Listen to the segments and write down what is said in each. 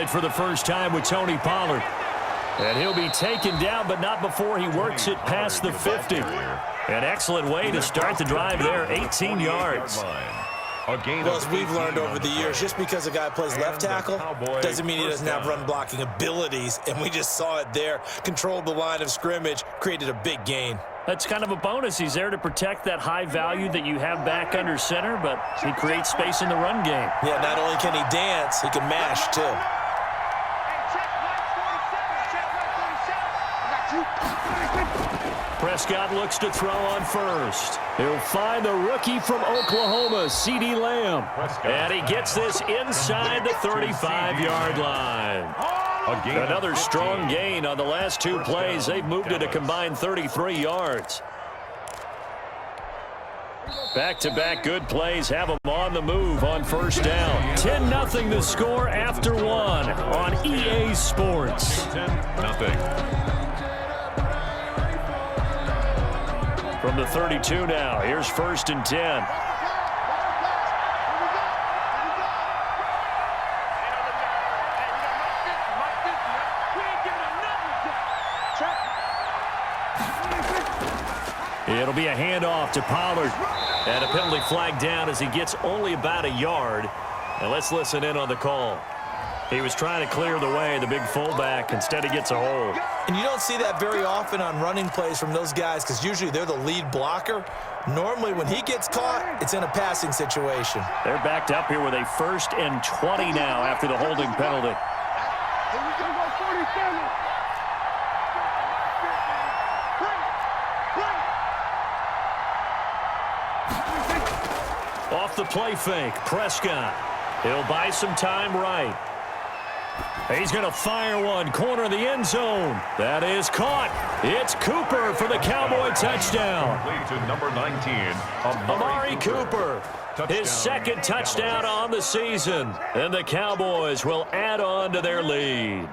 it for the first time with Tony Pollard. And he'll be taken down, but not before he works it past the 50. An excellent way to start the drive there, 18 yards. Well, as we've learned over the years, just because a guy plays left tackle doesn't mean he doesn't have run-blocking abilities, and we just saw it there. Controlled the line of scrimmage, created a big gain. That's kind of a bonus. He's there to protect that high value that you have back under center, but he creates space in the run game. Yeah, not only can he dance, he can mash, too. Prescott looks to throw on first. He'll find the rookie from Oklahoma, CeeDee Lamb. And he gets this inside the 35-yard line. Another strong gain on the last two plays. They've moved it a combined 33 yards. Back-to-back good plays have them on the move on first down. 10-0 the score after one on EA Sports. 10-0. From the 32 now, here's 1st and 10. It'll be a handoff to Pollard. And a penalty flag down as he gets only about a yard. And let's listen in on the call. He was trying to clear the way, the big fullback. Instead, he gets a hold. And you don't see that very often on running plays from those guys because usually they're the lead blocker. Normally, when he gets caught, it's in a passing situation. They're backed up here with a 1st and 20 now after the holding penalty. Off the play fake, Prescott. He'll buy some time right. He's going to fire one, corner of the end zone. That is caught. It's Cooper for the Cowboy touchdown. To number 19, Amari Cooper, his second touchdown on the season. And the Cowboys will add on to their lead.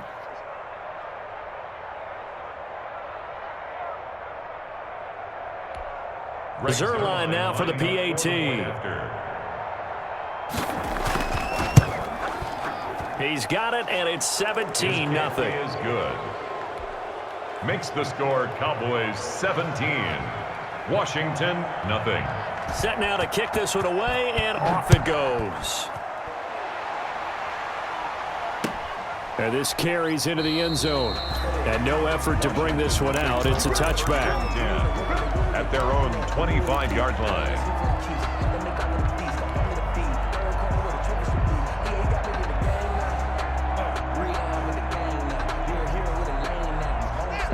Zerline now for the PAT. He's got it, and it's 17-0. Is good. Makes the score Cowboys 17. Washington, nothing. Set now to kick this one away, and off it goes. And this carries into the end zone. And no effort to bring this one out. It's a touchback. At their own 25-yard line.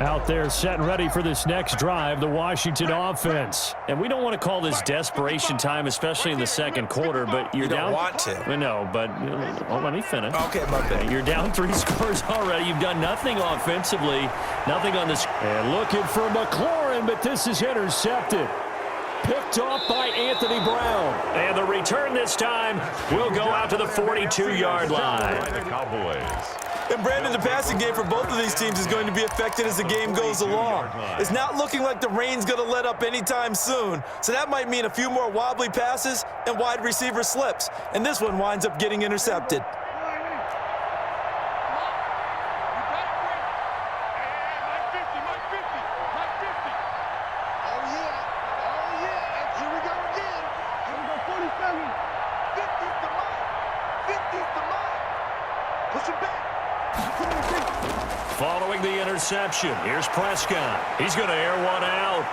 Out there set and ready for this next drive, the Washington offense. And we don't want to call this desperation time, especially in the second quarter, but you're down. You don't want to. No, but let me finish. Okay, my bad. You're down 3 scores already. You've done nothing offensively, nothing on this. And looking for McLaurin, but this is intercepted. Picked off by Anthony Brown. And the return this time will go out to the 42-yard line. The Cowboys. And Brandon, the passing game for both of these teams is going to be affected as the game goes along. It's not looking like the rain's going to let up anytime soon, so that might mean a few more wobbly passes and wide receiver slips. And this one winds up getting intercepted. Following the interception, here's Prescott. He's going to air one out.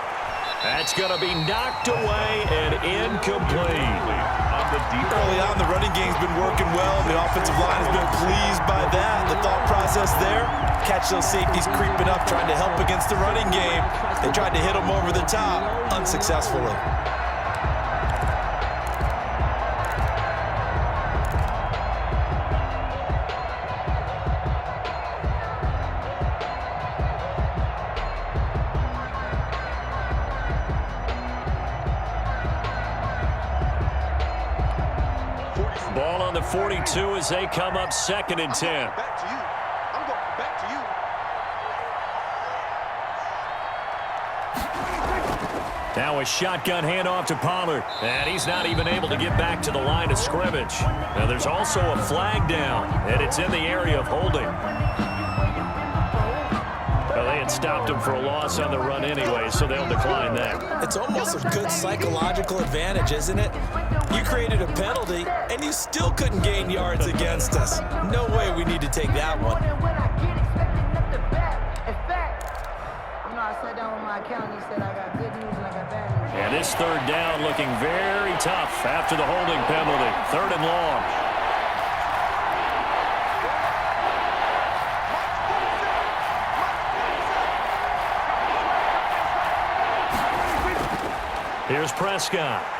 That's going to be knocked away and incomplete. Early on, the running game's been working well. The offensive line has been pleased by that. The thought process there, catch those safeties creeping up, trying to help against the running game. They tried to hit them over the top, unsuccessfully. Ball on the 42 as they come up 2nd and 10. Back to you. I'm going back to you. Now a shotgun handoff to Pollard. And he's not even able to get back to the line of scrimmage. Now there's also a flag down, and it's in the area of holding. Well, they had stopped him for a loss on the run anyway, so they'll decline that. It's almost a good psychological advantage, isn't it? You created a penalty, and you still couldn't gain yards against us. No way we need to take that one. I sat down with my accountant. He said I got good news and I got bad news. And this third down looking very tough after the holding penalty. 3rd and long. Here's Prescott.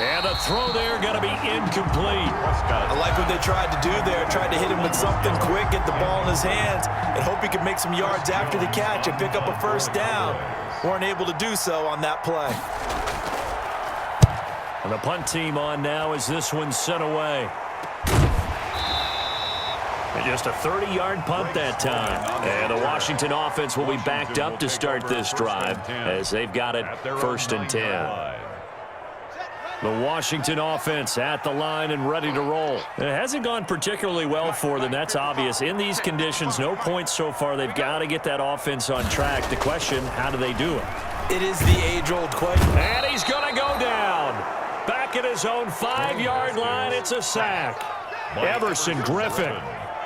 And the throw there going to be incomplete. I like what they tried to do there. Tried to hit him with something quick, get the ball in his hands, and hope he could make some yards after the catch and pick up a first down. Weren't able to do so on that play. And the punt team on now as this one's sent away. And just a 30-yard punt that time. And the Washington offense will be backed up to start this drive as they've got it 1st and 10. The Washington offense at the line and ready to roll. It hasn't gone particularly well for them. That's obvious. In these conditions, no points so far. They've got to get that offense on track. The question, how do they do it? It is the age-old question. And he's going to go down. Back at his own 5-yard line, it's a sack. Everson Griffin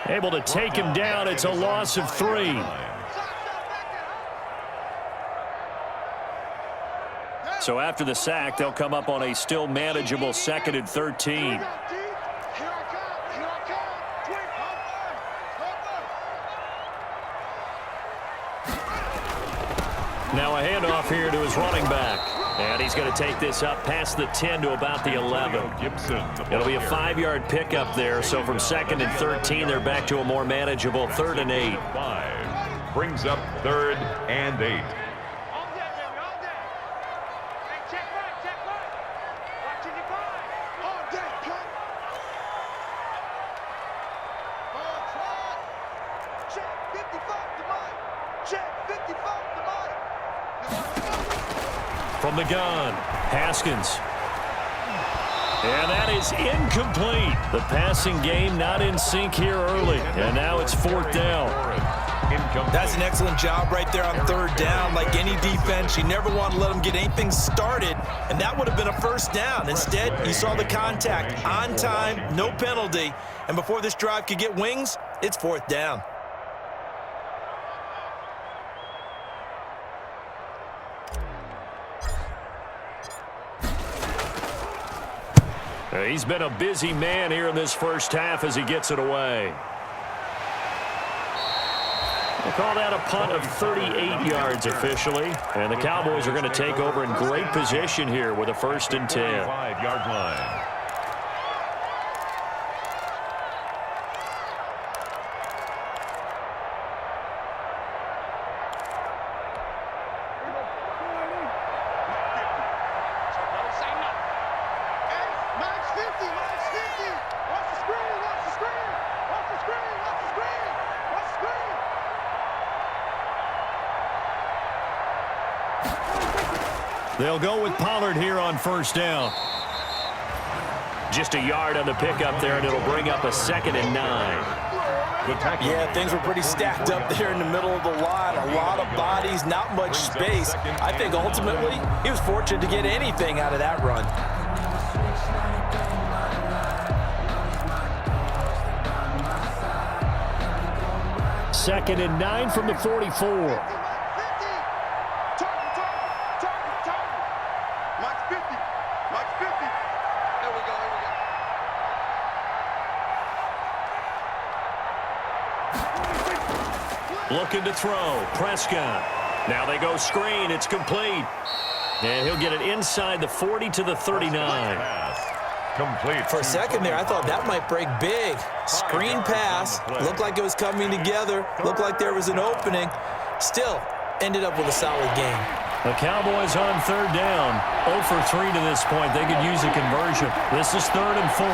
able to take him down. It's a loss of 3. So after the sack, they'll come up on a still manageable 2nd and 13. Now a handoff here to his running back. And he's going to take this up past the 10 to about the 11. It'll be a 5-yard pickup there. So from 2nd and 13, they're back to a more manageable 3rd and 8. 5 brings up 3rd and 8. From the gun, Haskins. And that is incomplete. The passing game not in sync here early. And now it's 4th down. That's an excellent job right there on 3rd down. Like any defense, you never want to let them get anything started, and that would have been a first down. Instead, you saw the contact on time, no penalty, and before this drive could get wings, it's 4th down. He's been a busy man here in this first half as he gets it away. We'll call that a punt of 38 yards officially. And the Cowboys are going to take over in great position here with a 1st and 10. 5-yard line. They'll go with Pollard here on 1st down. Just a yard on the pickup there, and it'll bring up a 2nd and 9. Yeah, things were pretty stacked up there in the middle of the line. A lot of bodies, not much space. I think ultimately he was fortunate to get anything out of that run. Second and 9 from the 44. Looking to throw. Prescott. Now they go screen. It's complete. And he'll get it inside the 40 to the 39. Complete. For a second there, I thought that might break big. Screen pass. Looked like it was coming together. Looked like there was an opening. Still, ended up with a solid game. The Cowboys on 3rd down. 0 for 3 to this point. They could use a conversion. This is 3rd and 4.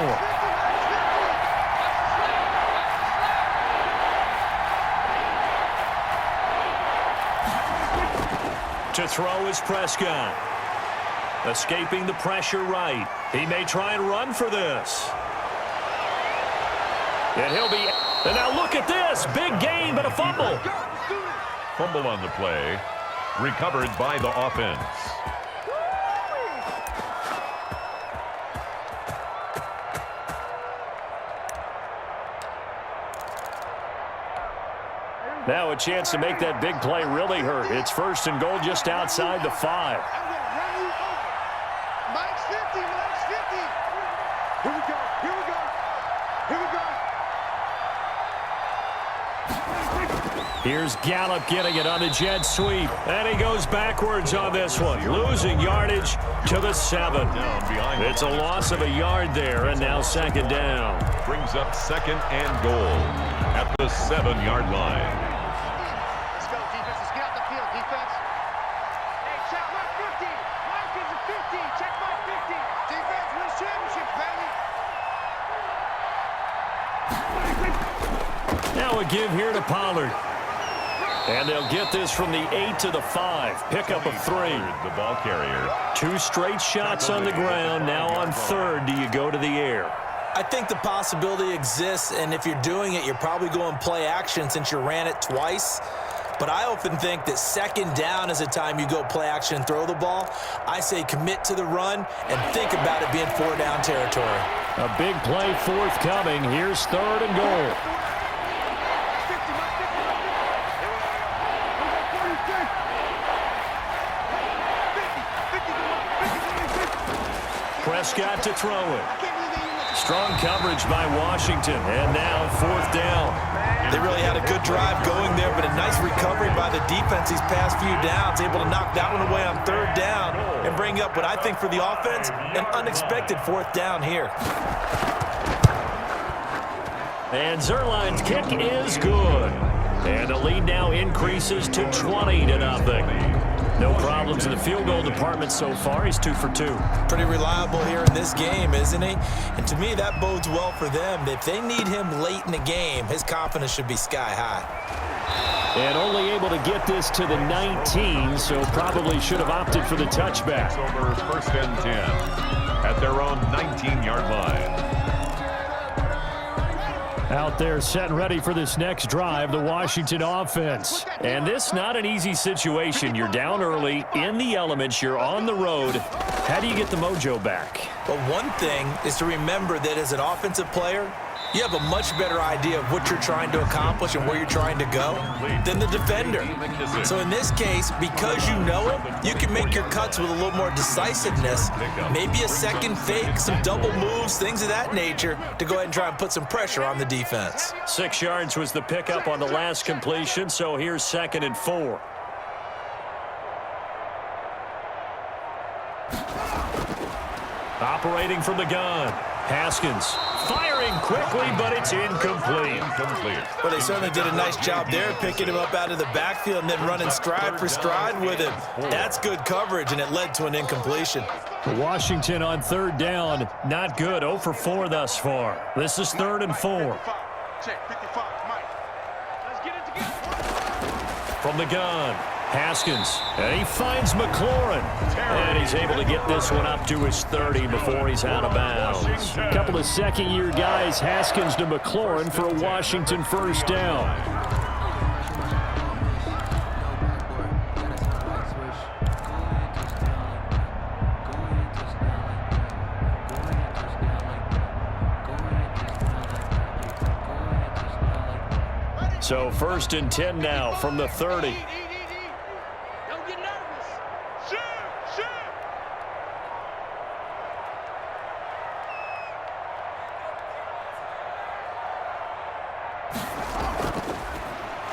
To throw is Prescott. Escaping the pressure right. He may try and run for this. And he'll be... And now look at this. Big gain, but a fumble. Fumble on the play. Recovered by the offense. Now a chance to make that big play really hurt. It's 1st and goal just outside the 5. I'm going to run you over. Mike's 50, Mike's 50. Here we go, here we go, here we go. Here's Gallup getting it on the jet sweep. And he goes backwards on this one. Losing yardage to the 7. It's a loss of a yard there, and now 2nd down. Brings up 2nd and goal at the 7-yard line. Let's go, defense. Let's get out the field, defense. Hey, check my 50. Mike is a 50. Check my 50. Defense wins championships, baby. Now a give here to Pollard. And they'll get this from the 8 to the 5. Pickup of 3. The ball carrier. 2 straight shots on the ground. Now on 3rd, do you go to the air? I think the possibility exists, and if you're doing it, you're probably going play action since you ran it twice. But I often think that 2nd down is a time you go play action and throw the ball. I say commit to the run and think about it being 4-down territory. A big play forthcoming. Here's 3rd and goal. Prescott to throw it. Strong coverage by Washington. And now 4th down. They really had a good drive going there, but a nice recovery by the defense these past few downs, able to knock that one away on 3rd down and bring up what I think for the offense, an unexpected 4th down here. And Zerline's kick is good. And the lead now increases to 20-0. No problems in the field goal department so far. He's 2 for 2. Pretty reliable here in this game, isn't he? And to me, that bodes well for them. If they need him late in the game, his confidence should be sky high. And only able to get this to the 19, so probably should have opted for the touchback. Over 1st and 10 at their own 19-yard line. Out there set and ready for this next drive, the Washington offense. And this not an easy situation. You're down early, in the elements, you're on the road. How do you get the mojo back? But one thing is to remember that as an offensive player, you have a much better idea of what you're trying to accomplish and where you're trying to go than the defender. So in this case, because you know it, you can make your cuts with a little more decisiveness, maybe a second fake, some double moves, things of that nature, to go ahead and try and put some pressure on the defense. 6 yards was the pickup on the last completion, so here's 2nd and 4. Operating from the gun. Haskins firing quickly, but it's incomplete. Well, they certainly did a nice job there, picking him up out of the backfield and then running stride for stride with him. That's good coverage, and it led to an incompletion. Washington on 3rd down. Not good. 0 for 4 thus far. This is 3rd and 4. Check 55, Mike. Let's get it together. From the gun. Haskins, and he finds McLaurin, and he's able to get this one up to his 30 before he's out of bounds. A couple of second-year guys, Haskins to McLaurin for a Washington 1st down. So 1st and 10 now from the 30.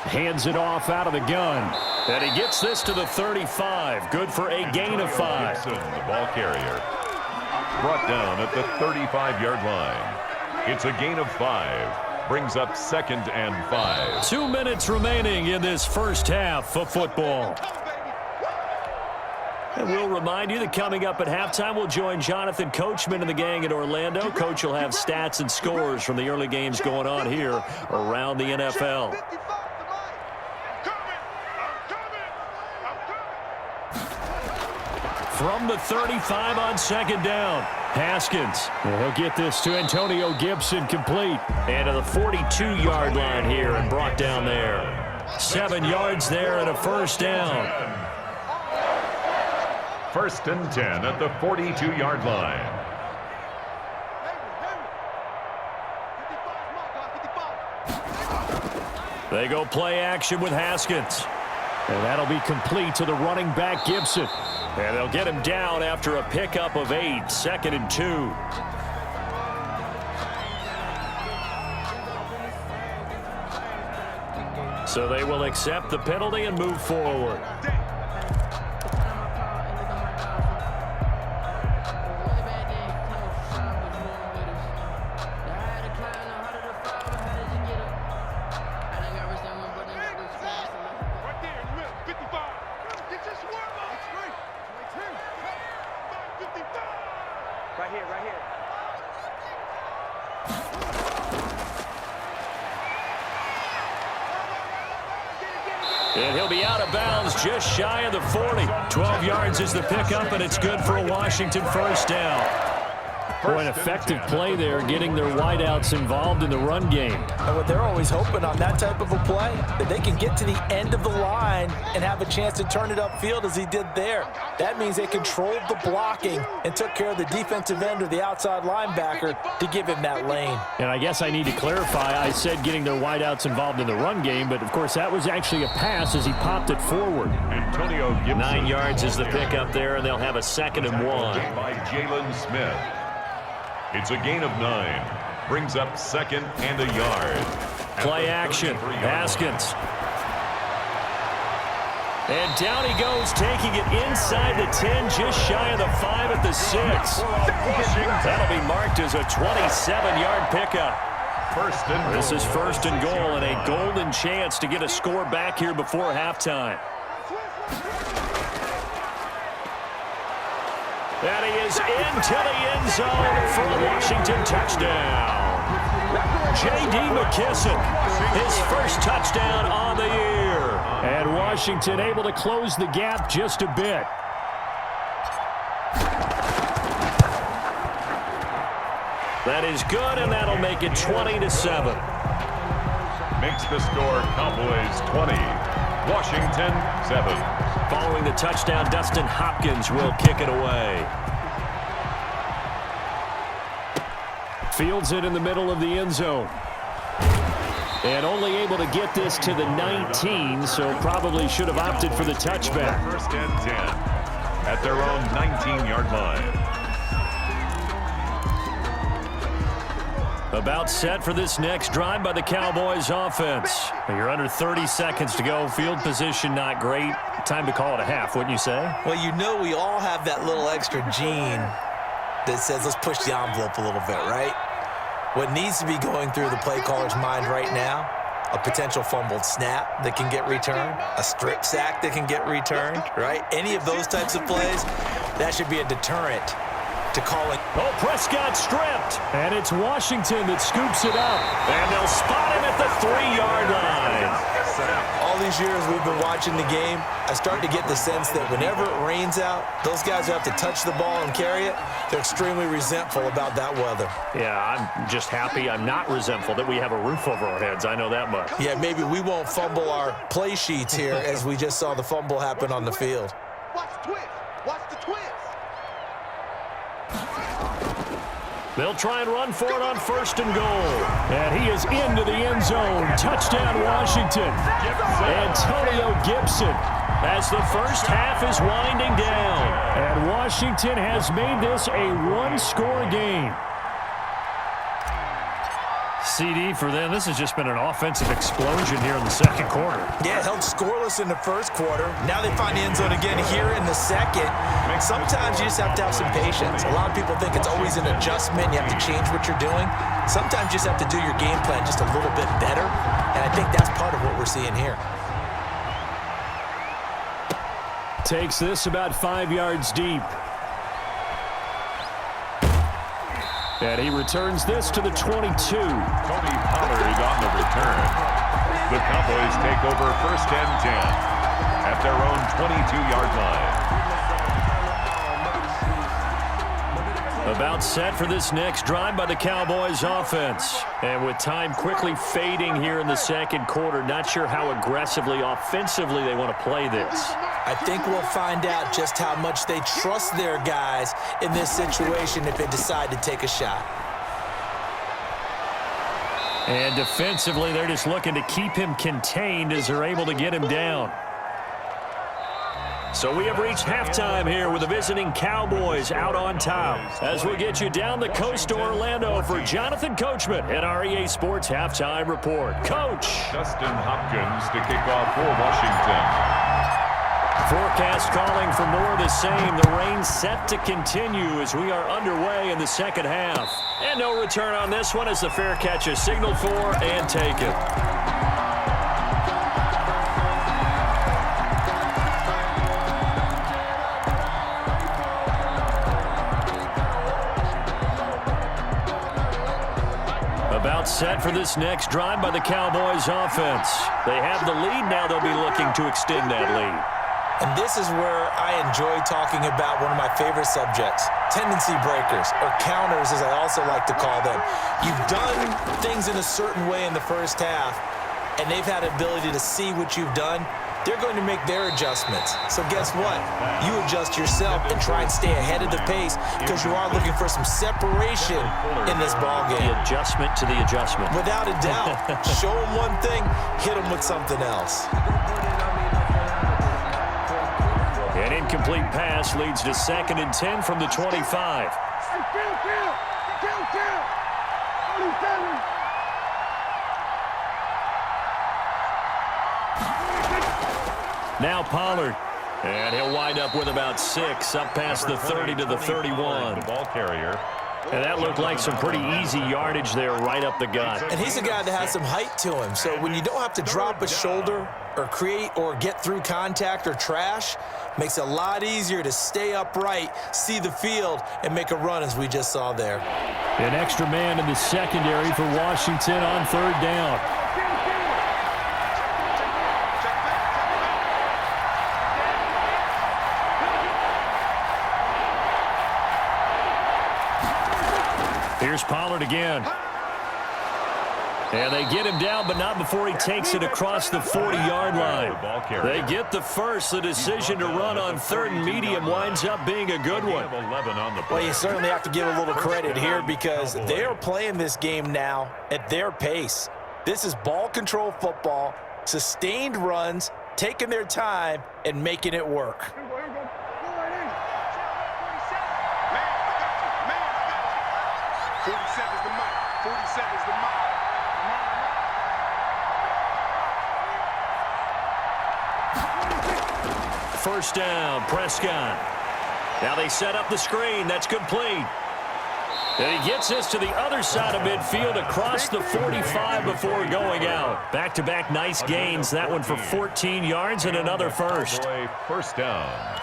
Hands it off out of the gun. And he gets this to the 35. Good for a gain of 5. The ball carrier. Brought down at the 35-yard line. It's a gain of 5. Brings up 2nd and 5. 2 minutes remaining in this first half of football. And we'll remind you that coming up at halftime, we'll join Jonathan Coachman and the gang in Orlando. Coach will have stats and scores from the early games going on here around the NFL. from the 35 on second down. Haskins, and he'll get this to Antonio Gibson complete. And to the 42-yard line here and brought down there. 7 yards there and a first down. First and 10 at the 42-yard line. They go play action with Haskins. And that'll be complete to the running back Gibson. And they'll get him down after a pickup of 8, 2nd and 2. So they will accept the penalty and move forward. And he'll be out of bounds just shy of the 40. 12 yards is the pickup, and it's good for a Washington first down. Boy, an effective play there, getting their wideouts involved in the run game. And what they're always hoping on that type of a play, that they can get to the end of the line and have a chance to turn it upfield as he did there. That means they controlled the blocking and took care of the defensive end or the outside linebacker to give him that lane. And I guess I need to clarify, I said getting their wideouts involved in the run game, but of course that was actually a pass as he popped it forward. Antonio Gibson. 9 yards is the pickup there, and they'll have a 2nd and 1. By Jalen Smith. It's a gain of 9. Brings up 2nd and a yard. Play action. Haskins. And down he goes, taking it inside the 10, just shy of the 5 at the 6. That'll be marked as a 27-yard pickup. This is 1st and goal, and a golden chance to get a score back here before halftime. And he is into the end zone for the Washington touchdown. J.D. McKissick, his first touchdown on the year. And Washington able to close the gap just a bit. That is good, and that'll make it 20-7. Makes the score Cowboys 20, Washington 7. Following the touchdown, Dustin Hopkins will kick it away. Fields it in the middle of the end zone. And only able to get this to the 19, so probably should have opted for the touchback. 1st and 10 at their own 19-yard line. About set for this next drive by the Cowboys offense. You're under 30 seconds to go. Field position not great. Time to call it a half, wouldn't you say? Well, you know we all have that little extra gene that says let's push the envelope a little bit, right? What needs to be going through the play caller's mind right now, a potential fumbled snap that can get returned, a strip sack that can get returned, right? Any of those types of plays, that should be a deterrent to calling. Oh, Prescott stripped. And it's Washington that scoops it up. And they'll spot him at the 3-yard line. All these years we've been watching the game, I start to get the sense that whenever it rains out, those guys who have to touch the ball and carry it, they're extremely resentful about that weather. Yeah, I'm just happy I'm not resentful that we have a roof over our heads. I know that much. Yeah, maybe we won't fumble our play sheets here as we just saw the fumble happen on the field. Watch the twist. Watch the twist. They'll try and run for it on 1st and goal. And he is into the end zone. Touchdown, Washington. Antonio Gibson as the first half is winding down. And Washington has made this a one-score game. CD for them. This has just been an offensive explosion here in the second quarter. Yeah, held scoreless in the first quarter. Now they find the end zone again here in the second. Sometimes you just have to have some patience. A lot of people think it's always an adjustment. You have to change what you're doing. Sometimes you just have to do your game plan just a little bit better. And I think that's part of what we're seeing here. Takes this about 5 yards deep. And he returns this to the 22. Tony Pollard on the return. The Cowboys take over 1st and 10 at their own 22-yard line. About set for this next drive by the Cowboys offense. And with time quickly fading here in the second quarter, not sure how aggressively, offensively they want to play this. I think we'll find out just how much they trust their guys in this situation if they decide to take a shot. And defensively, they're just looking to keep him contained as they're able to get him down. So we have reached halftime here with the visiting Cowboys out on top. As we'll get you down the coast to Orlando for Jonathan Coachman and our EA Sports Halftime Report. Coach. Dustin Hopkins to kick off for Washington. Forecast calling for more of the same. The rain set to continue as we are underway in the second half. And no return on this one as the fair catch is signaled for and taken. About set for this next drive by the Cowboys offense. They have the lead now. They'll be looking to extend that lead. And this is where I enjoy talking about one of my favorite subjects, tendency breakers, or counters as I also like to call them. You've done things in a certain way in the first half, and they've had the ability to see what you've done. They're going to make their adjustments. So guess what? You adjust yourself and try and stay ahead of the pace because you are looking for some separation in this ballgame. The adjustment to the adjustment. Without a doubt. Show them one thing, hit them with something else. An incomplete pass leads to 2nd and 10 from the 25. Now Pollard. And he'll wind up with about 6, up past the 30 to the 31. The ball carrier. And that looked like some pretty easy yardage there right up the gut. And he's a guy that has some height to him. So when you don't have to drop a shoulder or create or get through contact or trash, makes it a lot easier to stay upright, see the field, and make a run as we just saw there. An extra man in the secondary for Washington on 3rd down. Here's Pollard again. And they get him down, but not before he takes it across the 40-yard line. They get the first. The decision to run on 3rd and medium winds up being a good one. Well, you certainly have to give a little credit here because they are playing this game now at their pace. This is ball control football, sustained runs, taking their time, and making it work. 47's the mark. 47's the mark. First down, Prescott. Now they set up the screen. That's complete. And he gets this to the other side of midfield across the 45 before going out. Back-to-back nice gains. That one for 14 yards and another first. First down.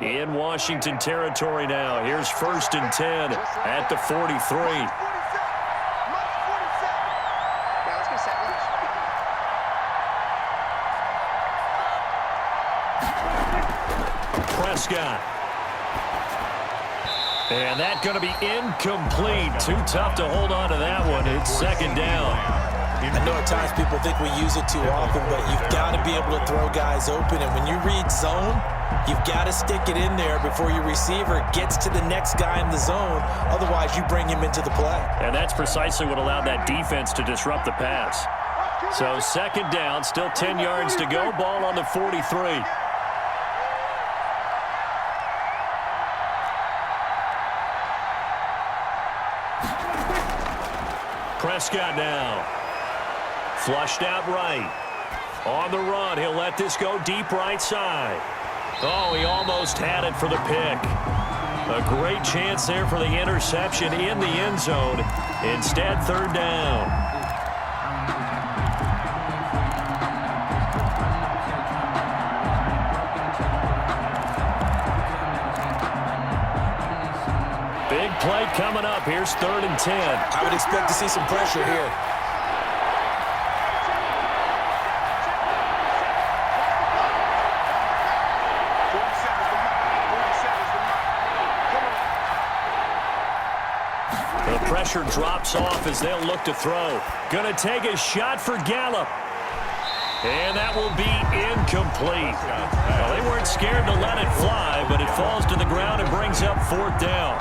In Washington territory now. Here's 1st and 10 at the 43. Prescott. And that's going to be incomplete. Too tough to hold on to that one. It's 2nd down. I know at times people think we use it too often, but you've got to be able to throw guys open. And when you read zone, you've got to stick it in there before your receiver gets to the next guy in the zone. Otherwise, you bring him into the play. And that's precisely what allowed that defense to disrupt the pass. So 2nd down, still 10 yards to go. Ball on the 43. Prescott now. Flushed out right. On the run, he'll let this go deep right side. Oh, he almost had it for the pick. A great chance there for the interception in the end zone. Instead, 3rd down. Big play coming up. Here's 3rd and 10. I would expect to see some pressure here. The pressure drops off as they'll look to throw. Going to take a shot for Gallup. And that will be incomplete. Well, they weren't scared to let it fly, but it falls to the ground and brings up fourth down.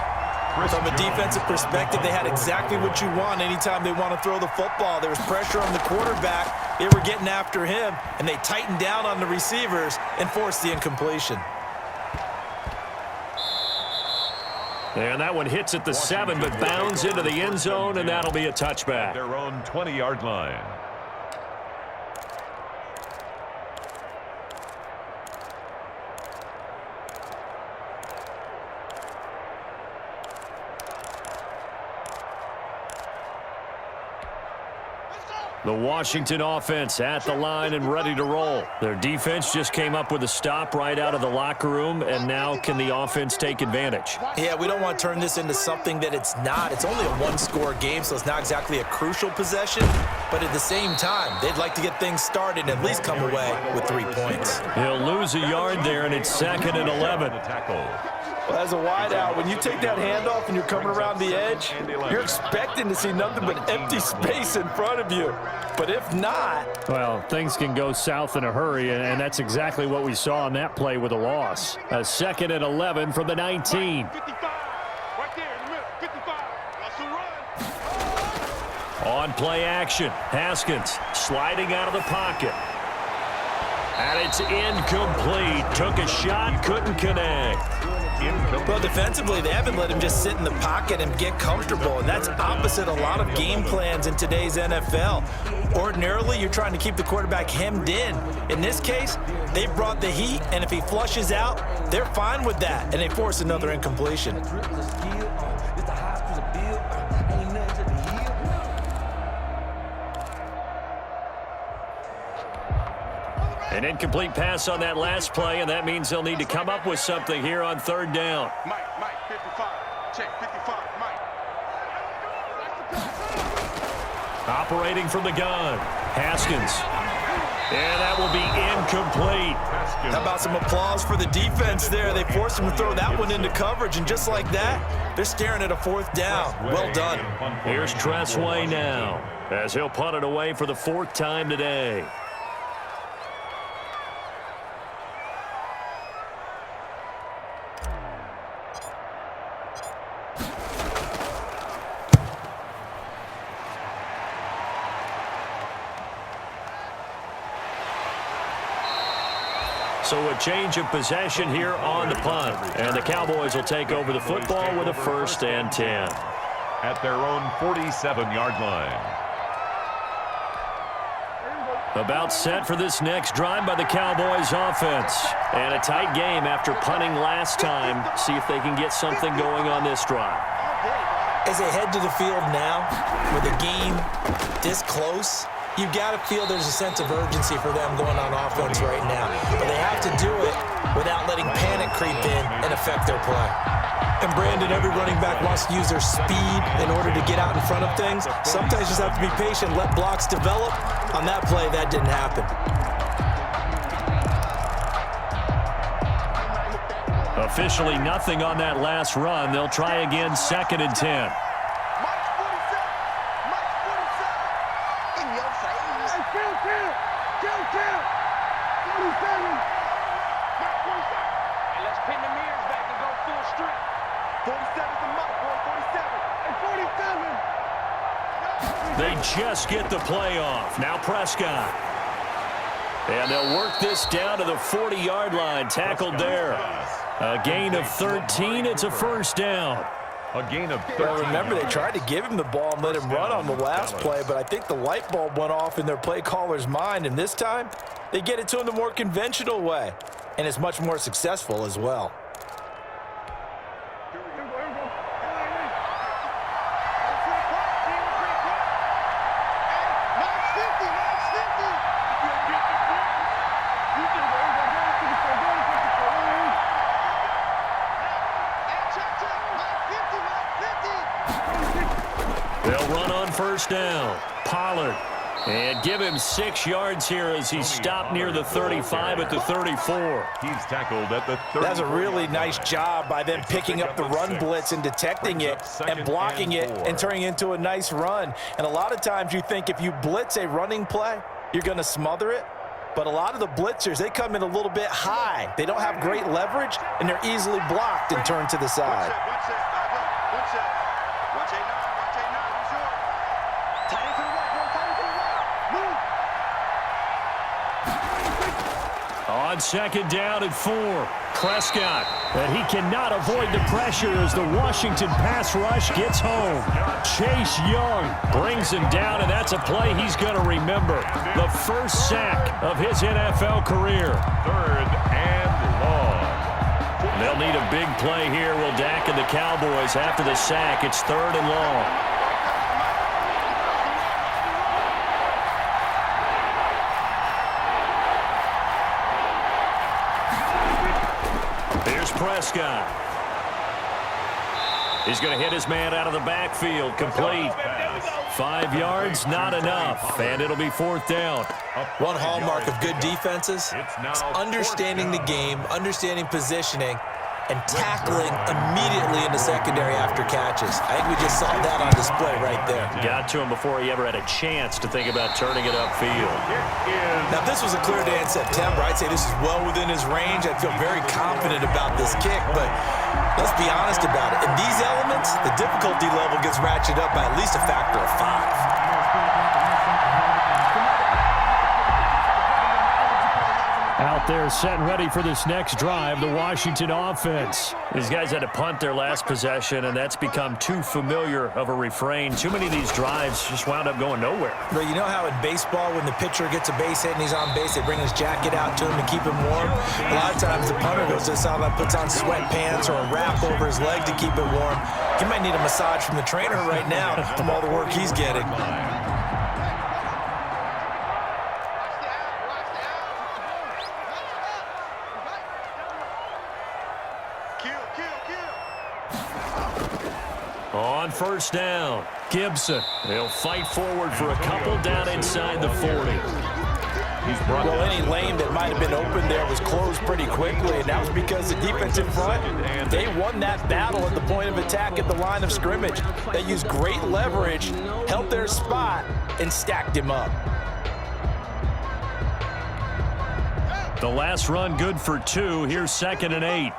From a defensive perspective, they had exactly what you want anytime they want to throw the football. There was pressure on the quarterback. They were getting after him, and they tightened down on the receivers and forced the incompletion. And that one hits at the 7, but bounds into the end zone, and that'll be a touchback. Their own 20-yard line. The Washington offense at the line and ready to roll. Their defense just came up with a stop right out of the locker room, and now can the offense take advantage? Yeah, we don't want to turn this into something that it's not. It's only a one-score game, so it's not exactly a crucial possession. But at the same time, they'd like to get things started and at least come away with 3 points. He'll lose a yard there, and it's 2nd and 11. Well, as a wideout, when you take that handoff and you're coming around the edge, you're expecting to see nothing but empty space in front of you. But if not... Well, things can go south in a hurry, and that's exactly what we saw on that play with a loss. A 2nd and 11 from the 19. 55. Right there in the middle. 55. That's a run. On play action, Haskins sliding out of the pocket. And it's incomplete. Took a shot, couldn't connect. Well, defensively, they haven't let him just sit in the pocket and get comfortable, and that's opposite a lot of game plans in today's NFL. Ordinarily, you're trying to keep the quarterback hemmed in. In this case, they brought the heat, and if he flushes out, they're fine with that, and they force another incompletion. An incomplete pass on that last play, and that means they'll need to come up with something here on 3rd down. Mike, 55. Check, 55, Mike. Operating from the gun, Haskins. And that will be incomplete. How about some applause for the defense there? They forced him to throw that one into coverage, and just like that, they're staring at a 4th down. Well done. Here's Tressway now, as he'll punt it away for the 4th time today. So a change of possession here on the punt. And the Cowboys will take over the football with a 1st and 10. At their own 47-yard line. About set for this next drive by the Cowboys offense. And a tight game after punting last time. See if they can get something going on this drive. As they head to the field now, with a game this close, you've got to feel there's a sense of urgency for them going on offense right now. But they have to do it without letting panic creep in and affect their play. And Brandon, every running back wants to use their speed in order to get out in front of things. Sometimes you just have to be patient, let blocks develop. On that play, that didn't happen. Officially nothing on that last run. They'll try again, 2nd and 10. They just get the play off. Now Prescott. And they'll work this down to the 40-yard line. Tackled there. A gain of 13. It's a 1st down. A gain of 13. Well, remember, they tried to give him the ball and let him run on the last play, but I think the light bulb went off in their play caller's mind, and this time they get it to him the more conventional way, and it's much more successful as well. They'll run on 1st down. Pollard And give him 6 yards here as he stopped near the 35 at the 34. He's tackled at the 30. That's a really nice job by them picking up the run blitz and detecting it and blocking it and turning it into a nice run. And a lot of times you think if you blitz a running play, you're going to smother it. But a lot of the blitzers, they come in a little bit high. They don't have great leverage, and they're easily blocked and turned to the side. On second down and 4, Prescott. And he cannot avoid the pressure as the Washington pass rush gets home. Chase Young brings him down, and that's a play he's going to remember. The first sack of his NFL career. 3rd and long. They'll need a big play here. Will Dak and the Cowboys after the sack. It's 3rd and long. Prescott. He's going to hit his man out of the backfield. Complete. 5 yards, not enough. And it'll be 4th down. One hallmark of good defenses is understanding the game, understanding positioning, and tackling immediately in the secondary after catches. I think we just saw that on display right there. Got to him before he ever had a chance to think about turning it upfield. Now, if this was a clear day in September, I'd say this is well within his range. I'd feel very confident about this kick, but let's be honest about it. In these elements, the difficulty level gets ratcheted up by at least a factor of 5. Out there set and ready for this next drive, the Washington offense. These guys had to punt their last possession, and that's become too familiar of a refrain. Too many of these drives just wound up going nowhere. But you know how in baseball, when the pitcher gets a base hit and he's on base, they bring his jacket out to him to keep him warm? A lot of times the punter goes to the sideline, puts on sweatpants or a wrap over his leg to keep it warm. He might need a massage from the trainer right now from all the work he's getting. On first down, Gibson. They'll fight forward for a couple down inside the 40. Well, any lane that might have been open there was closed pretty quickly, and that was because the defensive front, they won that battle at the point of attack at the line of scrimmage. They used great leverage, held their spot, and stacked him up. The last run good for 2. Here's 2nd and 8.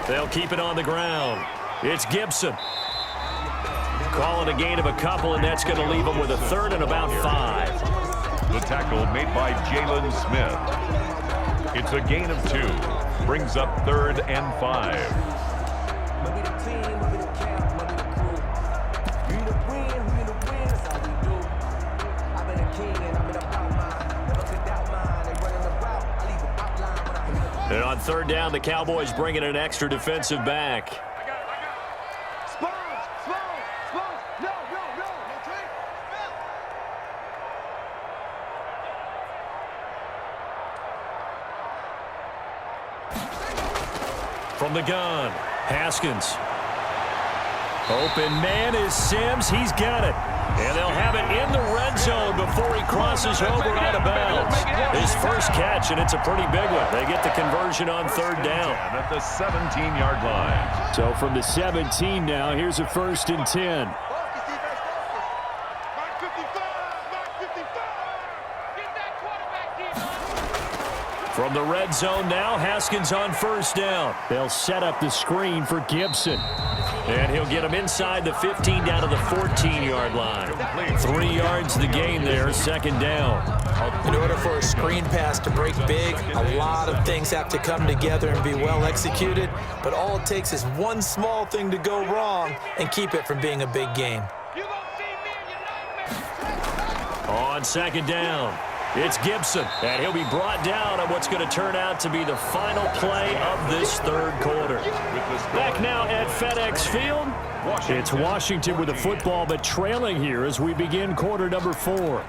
They'll keep it on the ground. It's Gibson. Calling a gain of a couple, and that's going to leave them with a 3rd and about 5. The tackle made by Jalen Smith. It's a gain of 2. Brings up 3rd and 5. And on 3rd down, the Cowboys bring in an extra defensive back. From the gun, Haskins. Open man is Sims. He's got it. And they'll have it in the red zone before he crosses over out of bounds. His first catch, and it's a pretty big one. They get the conversion on 3rd down. At the 17-yard line. So from the 17 now, here's a 1st and 10. From the red zone now, Haskins on 1st down. They'll set up the screen for Gibson. And he'll get him inside the 15 down to the 14-yard line. 3 yards the gain there, 2nd down. In order for a screen pass to break big, a lot of things have to come together and be well executed. But all it takes is one small thing to go wrong and keep it from being a big game. On 2nd down, it's Gibson, and he'll be brought down on what's going to turn out to be the final play of this 3rd quarter. Back now at FedEx Field, it's Washington with the football, but trailing here as we begin quarter number 4.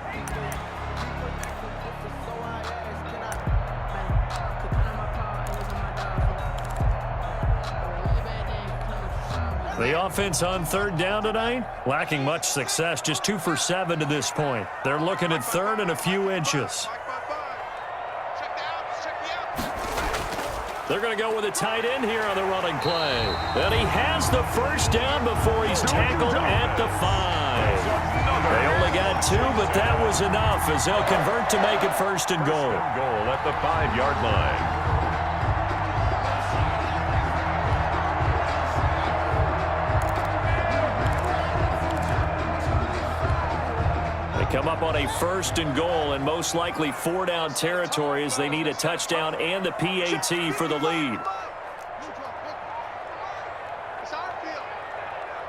The offense on third down tonight, lacking much success, just 2 for 7 to this point. They're looking at third and a few inches. They're going to go with a tight end here on the running play. And he has the first down before he's tackled at the 5. They only got 2, but that was enough as they'll convert to make it first and goal. Goal at the 5-yard line. Come up on a first and goal and most likely 4-down territory as they need a touchdown and the PAT for the lead. It's our field.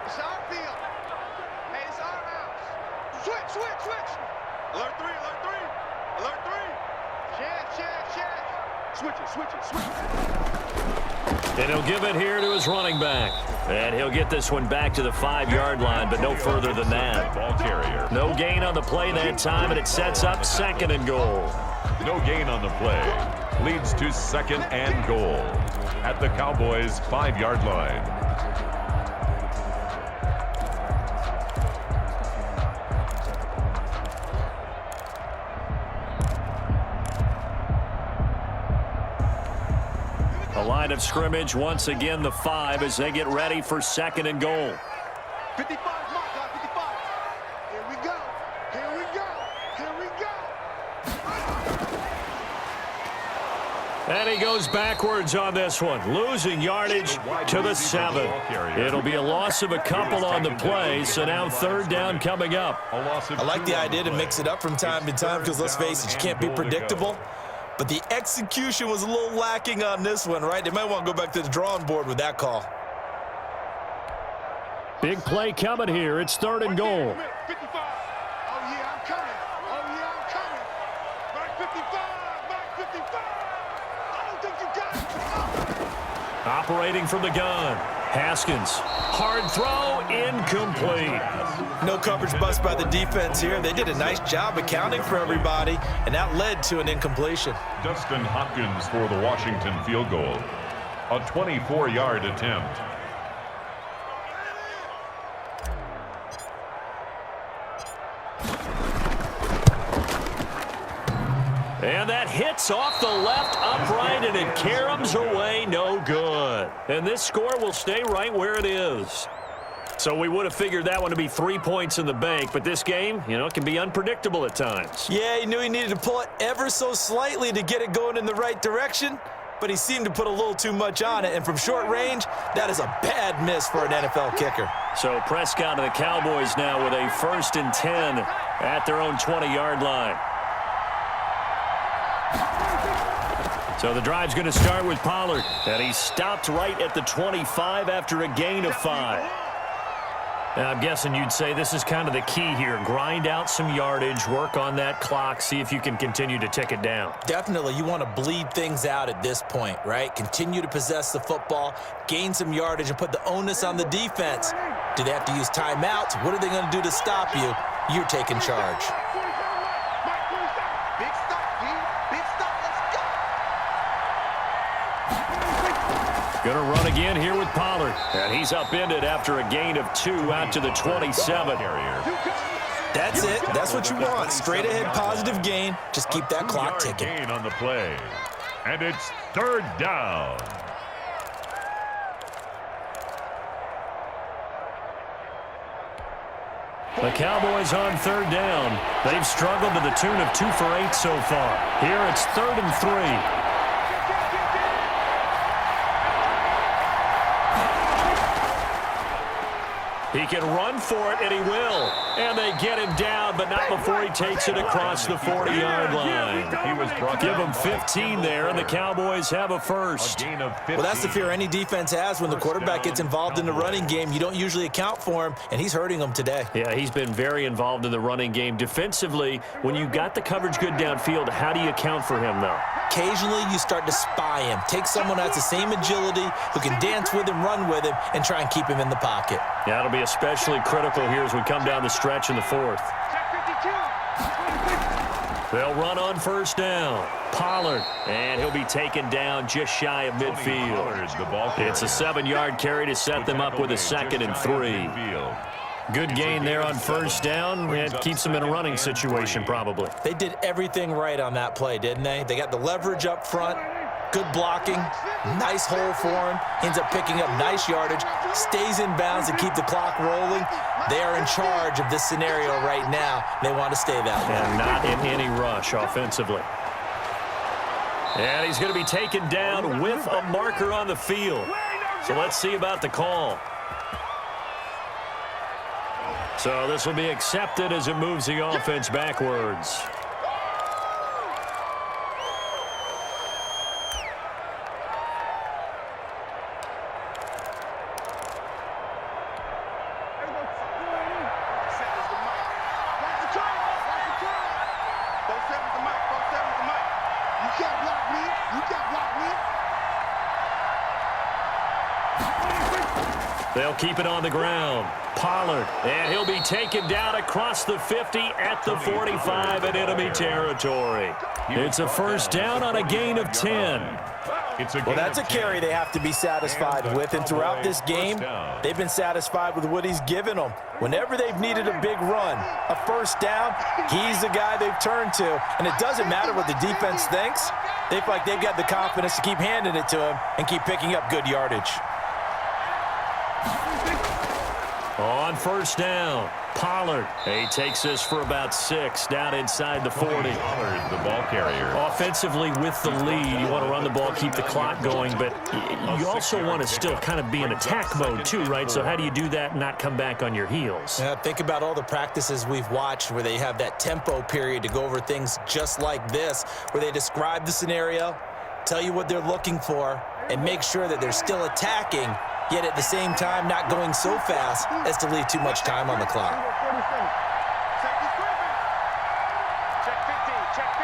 It's our field. Hey, it's our house. Switch. Alert 3. Alert 3. Check. Switch it. And he'll give it here to his running back. And he'll get this one back to the 5-yard line, but no further than that. Ball carrier. No gain on the play that time, and it sets up second and goal. No gain on the play. Leads to second and goal at the Cowboys' 5-yard line. A line of scrimmage, once again the 5 as they get ready for second and goal. 55, mark out, 55. Here we go. And he goes backwards on this one, losing yardage to the 7. It'll be a loss of a couple on the play, so now third down coming up. I like the idea to mix it up from time to time because, let's face it, you can't be predictable. But the execution was a little lacking on this one, right? They might want to go back to the drawing board with that call. Big play coming here. It's third and goal. 55. Oh, yeah, I'm coming. Mark 55. I don't think you got it. Operating from the gun. Haskins. Hard throw. Incomplete. No coverage bust by the defense here. They did a nice job accounting for everybody, and that led to an incompletion. Dustin Hopkins for the Washington field goal. A 24-yard attempt. And that hits off the left upright, and it caroms away, no good. And this score will stay right where it is. So we would have figured that one to be 3 points in the bank, but this game, it can be unpredictable at times. Yeah, he knew he needed to pull it ever so slightly to get it going in the right direction, but he seemed to put a little too much on it, and from short range, that is a bad miss for an NFL kicker. So Prescott and the Cowboys now with a 1st and 10 at their own 20-yard line. So the drive's going to start with Pollard, and he stopped right at the 25 after a gain of 5. Now, I'm guessing you'd say this is kind of the key here. Grind out some yardage, work on that clock, see if you can continue to tick it down. Definitely, you want to bleed things out at this point, right? Continue to possess the football, gain some yardage, and put the onus on the defense. Do they have to use timeouts? What are they going to do to stop you? You're taking charge. Big stop, D. Big stop. Let's go. Going to run again here with Pollard. And he's upended after a gain of 2 out to the 27. That's it. That's what you want. Straight ahead positive gain. Just keep that clock ticking. Gain on the play. And it's third down. The Cowboys on third down. They've struggled to the tune of 2 for 8 so far. Here it's 3rd and 3. He can run for it, and he will. And they get him down, but not before he takes it across the 40-yard line. Give him 15 there, and the Cowboys have a first. Well, that's the fear any defense has when the quarterback gets involved in the running game. You don't usually account for him, and he's hurting them today. Yeah, he's been very involved in the running game. Defensively, when you got the coverage good downfield, how do you account for him, though? Occasionally, you start to spy him. Take someone who has the same agility, who can dance with him, run with him, and try and keep him in the pocket. Yeah, it'll be especially critical here as we come down the stretch in the 4th. They'll run on first down. Pollard, and he'll be taken down just shy of midfield. It's a 7-yard carry to set them up with a 2nd and 3. Good gain there on first down. It keeps them in a running situation probably. They did everything right on that play, didn't they? They got the leverage up front, good blocking, nice hole for him. Ends up picking up nice yardage, stays in bounds to keep the clock rolling. They are in charge of this scenario right now. They want to stay that way. And not in any rush offensively. And he's going to be taken down with a marker on the field. So let's see about the call. So this will be accepted as it moves the offense backwards. They'll keep it on the ground. Pollard, and he'll be taken down across the 50 at the 45 in enemy territory. It's a first down on a gain of 10. Well, that's a carry they have to be satisfied with, and throughout this game, they've been satisfied with what he's given them. Whenever they've needed a big run, a first down, he's the guy they've turned to, and it doesn't matter what the defense thinks. They feel like they've got the confidence to keep handing it to him and keep picking up good yardage. On first down, Pollard. He takes this for about 6 down inside the 40. Pollard, the ball carrier. Offensively with the lead, you want to run the ball, keep the clock going, but you also want to still kind of be in attack mode too, right? So how do you do that and not come back on your heels? Yeah, think about all the practices we've watched where they have that tempo period to go over things just like this, where they describe the scenario, tell you what they're looking for, and make sure that they're still attacking, yet at the same time not going so fast as to leave too much time on the clock. Check 50, check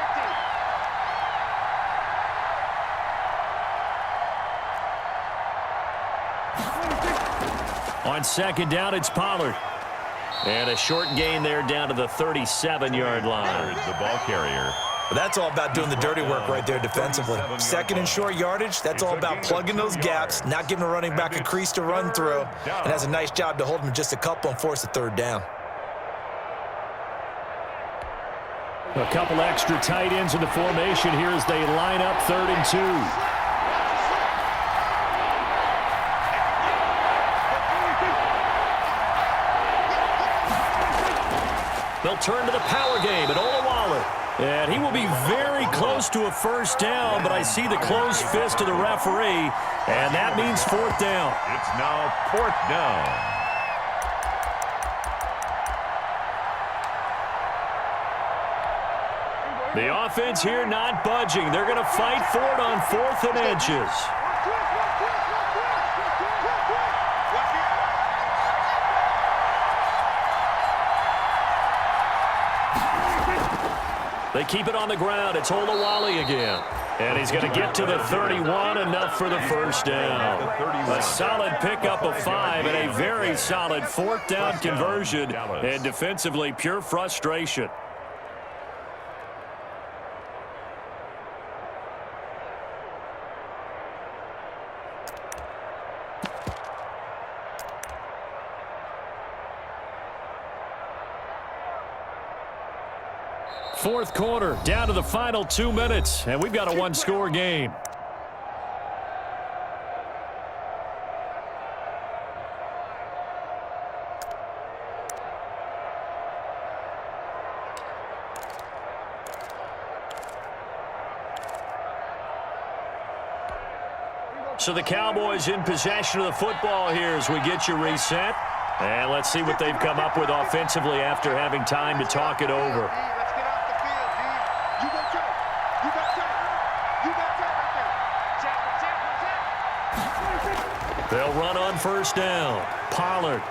50. On second down, it's Pollard. And a short gain there down to the 37-yard line. The ball carrier. But that's all about doing the dirty work right there defensively. 2nd and short yardage, that's all about plugging those gaps, not giving a running back a crease to run through, and has a nice job to hold him just a couple and force a 3rd down. A couple extra tight ends in the formation here as they line up 3rd and 2. They'll turn to the power game at Olawale. And he will be very close to a first down, but I see the closed fist of the referee, and that means 4th down. It's now 4th down. The offense here not budging. They're going to fight for it on 4th and inches. They keep it on the ground. It's Olawale again. And he's going to get to the 31, enough for the first down. A solid pickup of 5 and a very solid 4th down conversion. And defensively, pure frustration. Fourth quarter, down to the final 2 minutes, and we've got a 1-score game. So the Cowboys in possession of the football here as we get you reset. And let's see what they've come up with offensively after having time to talk it over. They'll run on first down. Pollard.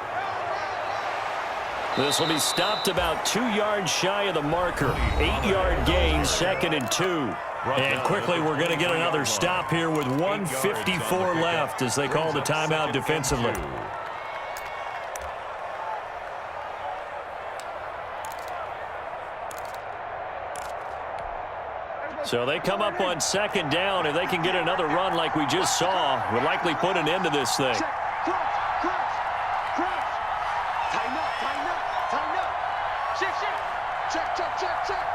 This will be stopped about 2 yards shy of the marker. 8-yard gain, 2nd and 2. And quickly, we're going to get another stop here with 1:54 left as they call the timeout defensively. So they come up on second down. If they can get another run like we just saw, would likely put an end to this thing. Check, crunch. Tighten up. Check.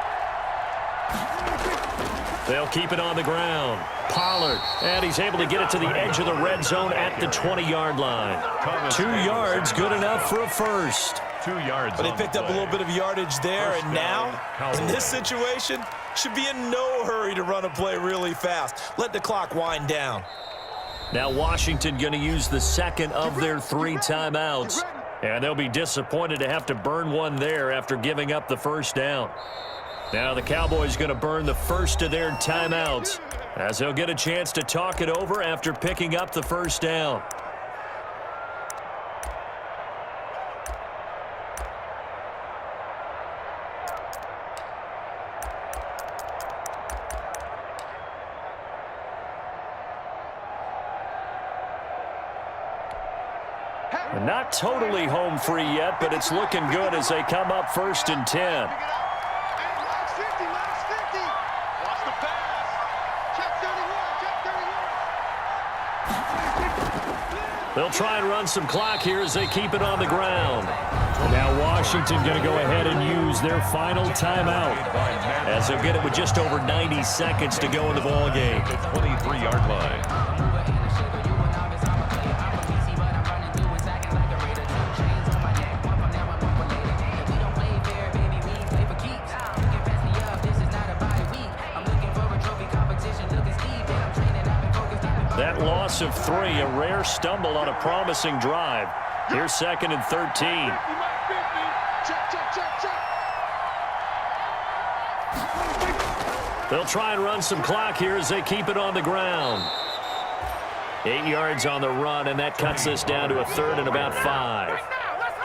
They'll keep it on the ground. Pollard, and he's able to get it to the edge of the red zone at the 20-yard line. 2 yards, good enough for a first. 2 yards. But he picked up a little bit of yardage there, and now, in this situation, should be in no hurry to run a play really fast. Let the clock wind down. Now Washington going to use the second of their 3 timeouts. And they'll be disappointed to have to burn one there after giving up the first down. Now the Cowboys going to burn the first of their timeouts as they'll get a chance to talk it over after picking up the first down. Not totally home free yet, but it's looking good as they come up 1st and 10. Last 50. Watch the pass. Check 31. They'll try and run some clock here as they keep it on the ground. Now Washington going to go ahead and use their final timeout as they'll get it with just over 90 seconds to go in the ball game. 23-yard line. That loss of 3, a rare stumble on a promising drive. Here's 2nd and 13. Check. They'll try and run some clock here as they keep it on the ground. 8 yards on the run, and that cuts us down to a 3rd and about 5.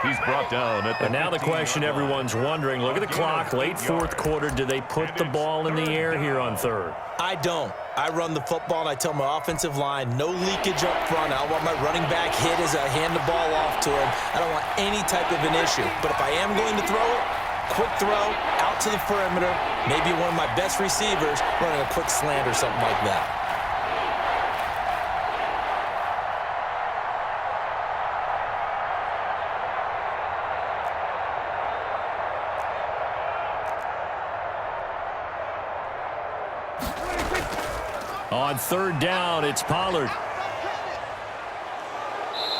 He's brought down at the. And now the question everyone's wondering, look at the clock, late 4th quarter, do they put the ball in the air here on 3rd? I don't. I run the football, and I tell my offensive line, no leakage up front. I don't want my running back hit as I hand the ball off to him. I don't want any type of an issue. But if I am going to throw it, quick throw, out to the perimeter, maybe one of my best receivers running a quick slant or something like that. On 3rd down, it's Pollard.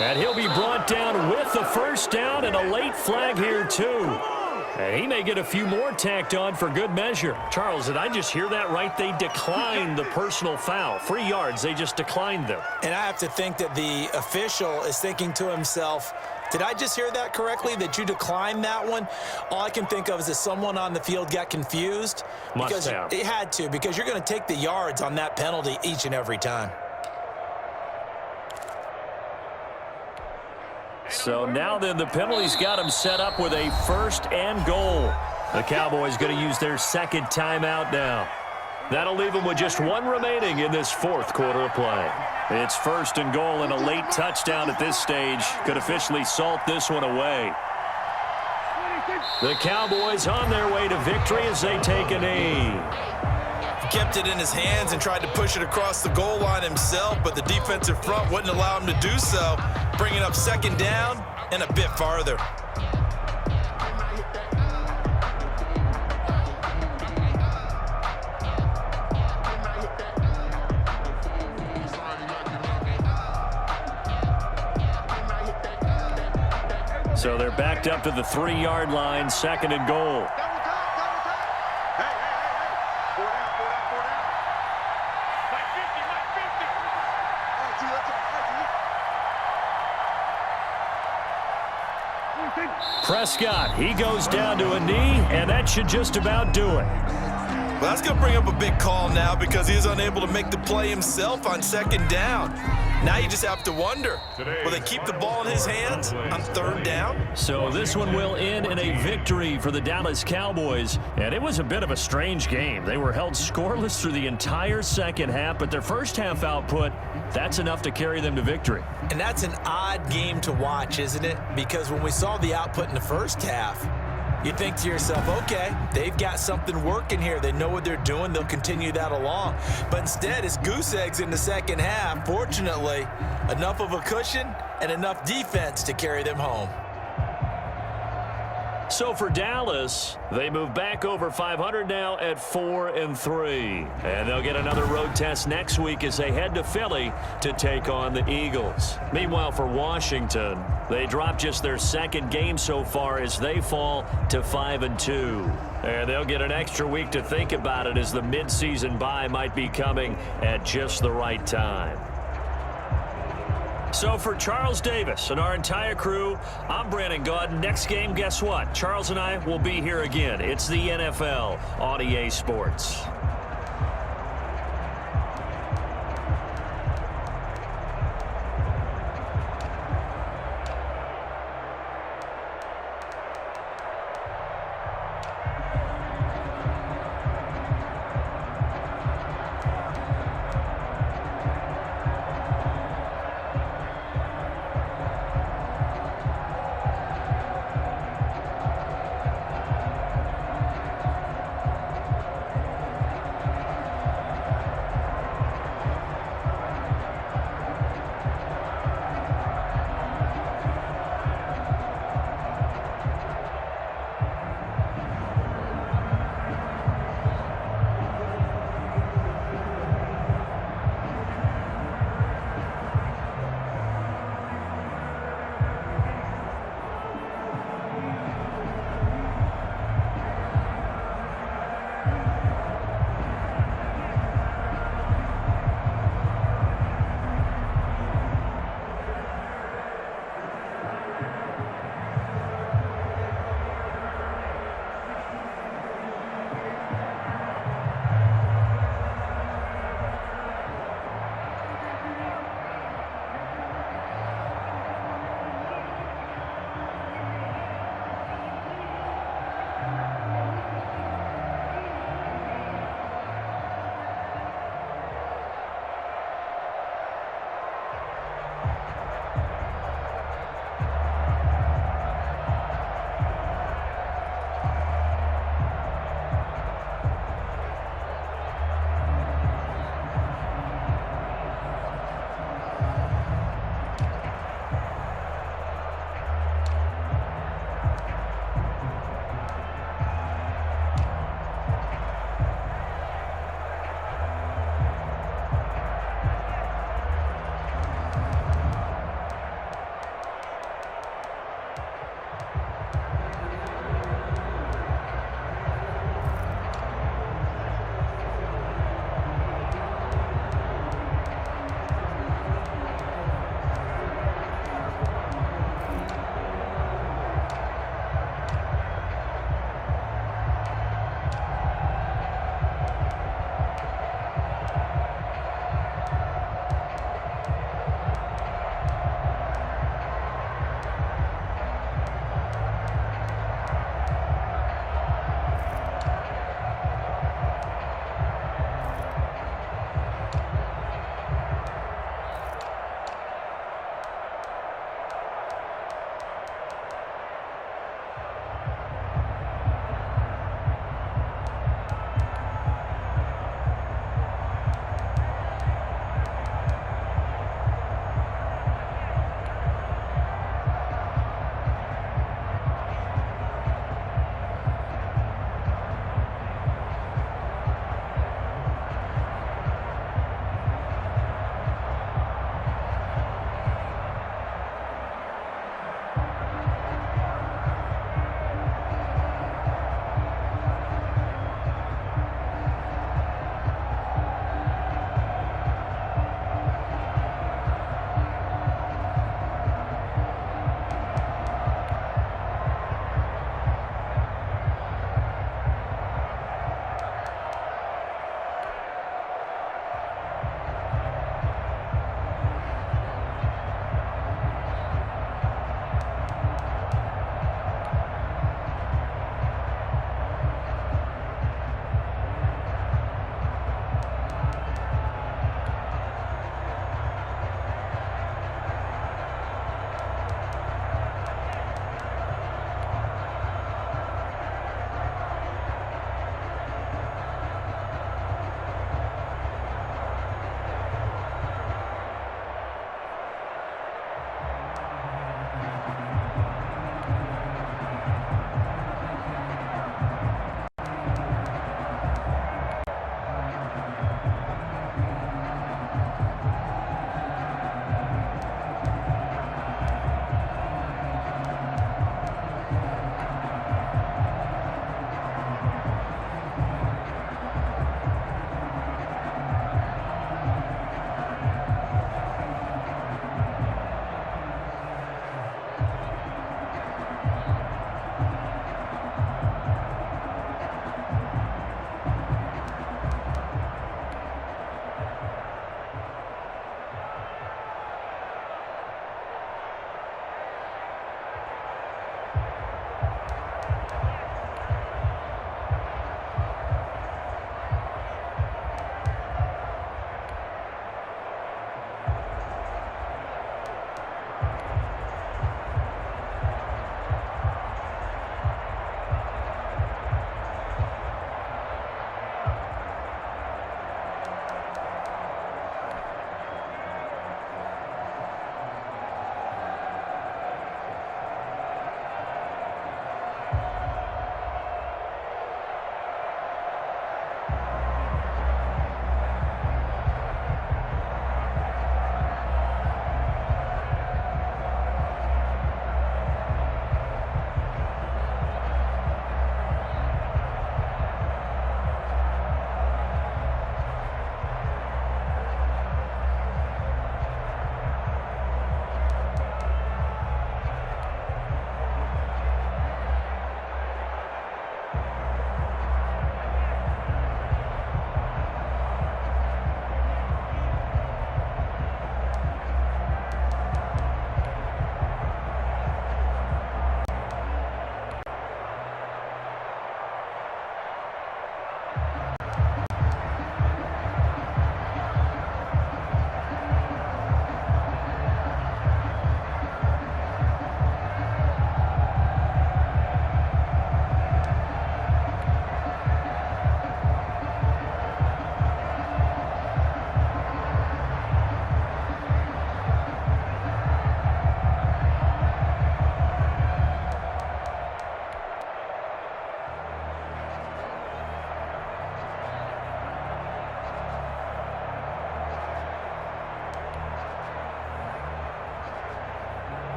And he'll be brought down with the first down and a late flag here, too. And he may get a few more tacked on for good measure. Charles, did I just hear that right? They declined the personal foul. 3 yards, they just declined them. And I have to think that the official is thinking to himself, did I just hear that correctly, that you declined that one? All I can think of is that someone on the field got confused. Must have. It had to, because you're going to take the yards on that penalty each and every time. So now then the penalty's got them set up with a 1st and goal. The Cowboys going to use their 2nd timeout now. That'll leave them with just 1 remaining in this 4th quarter of play. It's 1st and goal, and a late touchdown at this stage could officially salt this one away. The Cowboys on their way to victory as they take a knee. He kept it in his hands and tried to push it across the goal line himself, but the defensive front wouldn't allow him to do so, bringing up 2nd down and a bit farther. So they're backed up to the 3-yard line, 2nd and goal. Hey. 4 down. My 50. Prescott, he goes down to a knee, and that should just about do it. Well, that's going to bring up a big call now because he is unable to make the play himself on 2nd down. Now you just have to wonder, will they keep the ball in his hands on 3rd down? So this one will end in a victory for the Dallas Cowboys. And it was a bit of a strange game. They were held scoreless through the entire 2nd half, but their first half output, that's enough to carry them to victory. And that's an odd game to watch, isn't it? Because when we saw the output in the first half, You think to yourself, okay, they've got something working here. They know what they're doing. They'll continue that along. But instead, it's goose eggs in the second half. Fortunately, enough of a cushion and enough defense to carry them home. So for Dallas, they move back over 500 now at 4-3. And they'll get another road test next week as they head to Philly to take on the Eagles. Meanwhile, for Washington, they drop just their second game so far as they fall to 5-2. And they'll get an extra week to think about it as the midseason bye might be coming at just the right time. So for Charles Davis and our entire crew, I'm Brandon Gaudin. Next game, guess what? Charles and I will be here again. It's the NFL on EA Sports.